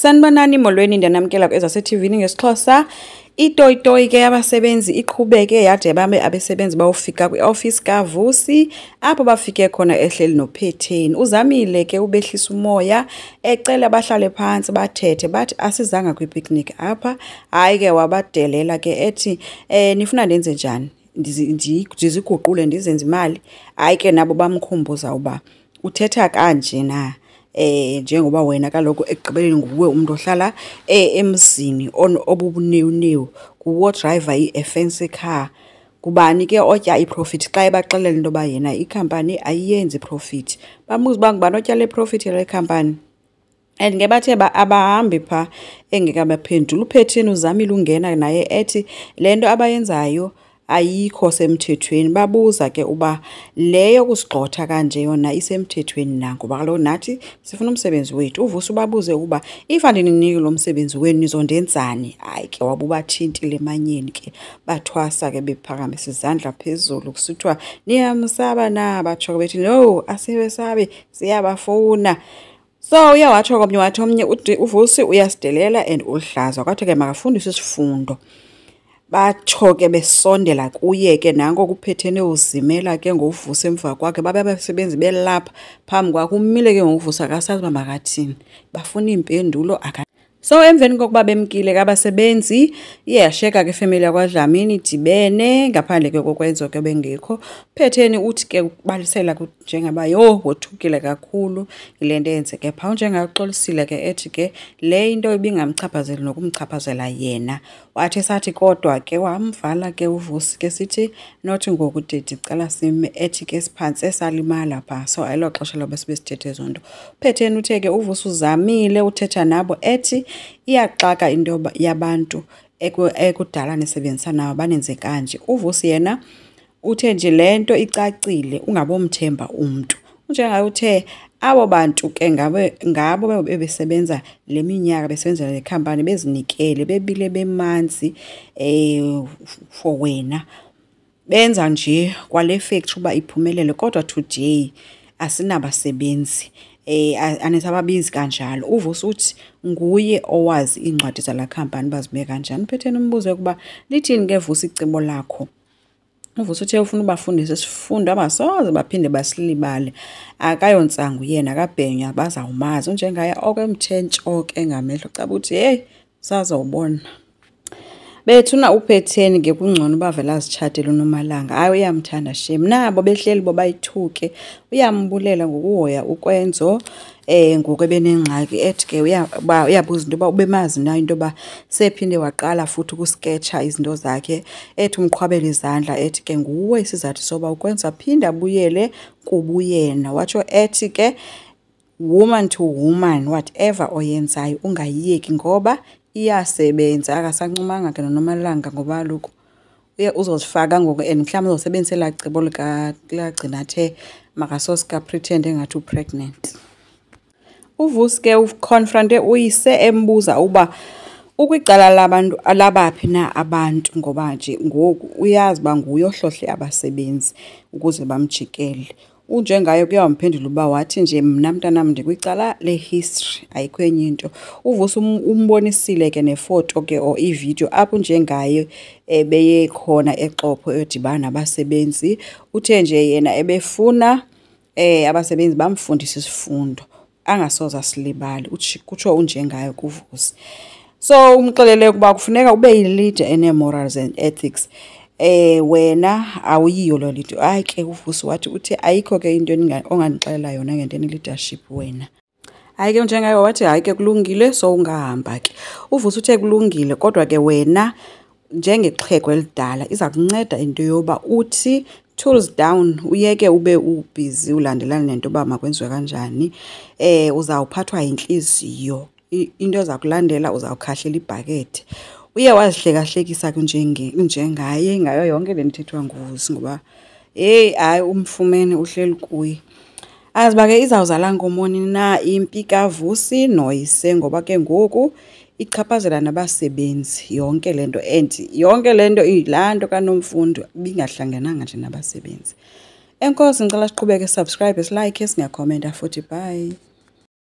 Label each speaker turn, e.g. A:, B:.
A: Sanibonani molweni ndanamkela kwezaseTV ngesiXhosa. Itoyitoyi ke yabasebenzi iqhubeke yade babe abasebenzi bawufika kwi-office kaVusi apho bafike khona ehleli noPhetheni. Uzamile ke ubehlisa umoya ecela bahlale phansi bathethe bathi asizanga kwi-picnic apha. Hayi ke wabadelela ke ethi nifuna ndenze njani? Ndiziguqule ndizenze imali. Hayi ke nabo bamkhumbuza uba uthetha kanje na. Njengoba wena kaloku ekugqibeleni nguwe umuntu ohlala emzini obubunewunewu kuwo driver i-fancy car kubani ke otya iprofit xa ebaxelela into yoba yena ikhampani ayiyenzi profit bamuzi uba ngubani otya le profit yale khampani. And ke bathe abahambi phaa engekabaphendula uPhetheni uzamile ungena naye ethi le nto abayenzayo ayikho semthethweni. Babuza ke uba leyo kusigxotha kanje yona isemthethweni na ngoba kaloku nathi sifuna umsebenzi wethu. uVusi ubabuze ukuba if andininika lo msebenzi wenu nizondenzani. Hayi ke wabubathintile emanyeni ke bathwasa ke bephakamisa izandla phezulu kusithiwa niyamsaba na. Batsho bethi no asibesabi siyabafuna. So uyawatsho komnye wathi omnye uVusi uyasidelela and ulihlaza kwathi ke makafundiswe isifundo. Batsho ke besondela kuye ke nanko kuPhetheni uzimela ke ngoVusi emva kwakhe babe abasebenzi belapha phambi kwakhe umile ke ngoVusi akasazi uba makathini bafuna iimpendulo So emveni kokuba bemkile kabasebenzi iyasheka ke family yakwaDlamini idibene ngaphandle ke kokwenzo ke bengekho. Phetheni uthi ke ubalisela njengaba yo wothukile kakhulu ile nto yenzeke phaa njengaxolisile ke ethi ke le into ibingamchaphazeli nokumchaphazela yena. Wathi sathi kodwa ke wamvala ke uVusi ke sithi nothi ngoku dedi cela sime ethi ke siphantse salimala phaa. So ayilo xesha loba sibesithethe zonto. Phetheni uthe ke uVusi uzamile uthetha nabo ethi iyaxaka into yabantu ekudala nisebenzisana nabo banenze kanje. uVusi yena uthe nje lento icacile ungabomthemba umuntu. Njengaye uthe abo bantu ke ngabo bebesebenza leminyaka besebenza le company bezinikele bebile bemanzi for wena benza nje kwale factory uba iphumelele kodwa today asinabasebenzi. Anisababizi kanjalo. uVusi uthi nguye owazi incwadi zala khampani bazibeke kanjani. Phetheni umbuze ukuba lithini ke Vusi icebo lakho. uVusi uthe ufuna ubafundisa isifundo abasoze baphinde basilibale. Akayonsangu yena akabhenya bazawumazi njengaye okwemthentsho ke ngamehlo caba uthi hey sazawubona. Bethuna uPhetheni ke kungcono bavela azitshatele uNomalanga. Hayi uyamthanda shem nabo behleli bobayithuke uyambulela ngokuhoya ukwenzo ngoku benengxaki ethi ke uyabuza into yoba ubemazi na into yoba sephinde waqala futhi ukusketcha izinto zakhe ethi umqhwabela izandla ethi ke nguwe isizathu soba ukwenza phinda abuyele kubuyena. Watsho ethi ke woman to woman whatever oyenzayo ungayiyeki ngoba iyasebenza. Akasancumanga ke noNomalanga ngoba kaloku uzozifaka ngoku and mhlawumbi uzosebenzisa elaa cebo likagcina athe makasosika pretend engathi upregnant. uVusi ke ukonfronte uyise embuza uba ukwicala labantu alabaphi na abantu ngoba nje ngoku uyazi uba nguye ohlohle abasebenzi ukuze bamjikele. Unjengayo kuyamphendula uba wathi nje mna mntanam ndikwicala lehistory ayikho enye into. uVusi umbonisile ke nefoto ke or ivideo apho njengaye beye khona eXhopho edibana nabasebenzi. Uthe nje yena ebefuna abasebenzi bamfundisa isifundo angasoza silibali. Kutsho unjengayo kuVusi. So umxelele ukuba kufuneka ube yi-leader ene-morals and ethics. Wena awuyiyo lo lido. Hayi ke uVusi wathi uthi ayikho ke into ongandixelela yona ngento leadership wena. Hayi ke njengayo wathi hayi ke kulungile so ungahamba ke. uVusi uthe kulungile kodwa ke wena njengexhego elidala iza kunceda into yoba uthi tools down uyeke ube ubusy ulandelana nento yoba makwenziwe kanjani. Uzawuphathwa inhliziyo into eza kulandela uzawukhahlela ibhakethe. Uye wazihlekahlekisa njengaye ngayo yonke le mithethwa nguVusi ngoba hayi umfumene uhleli kuye. Aziba ke izawuzala ngomoni na impi kaVusi noyise ngoba ke ngoku ichaphazela nabasebenzi yonke lento yonke lento ilaa nto kaNomfundo bingahlangananga nje nabasebenzi. Enkosi ngicela siqhubeke subscribe, like, singakhomenta futhi bye.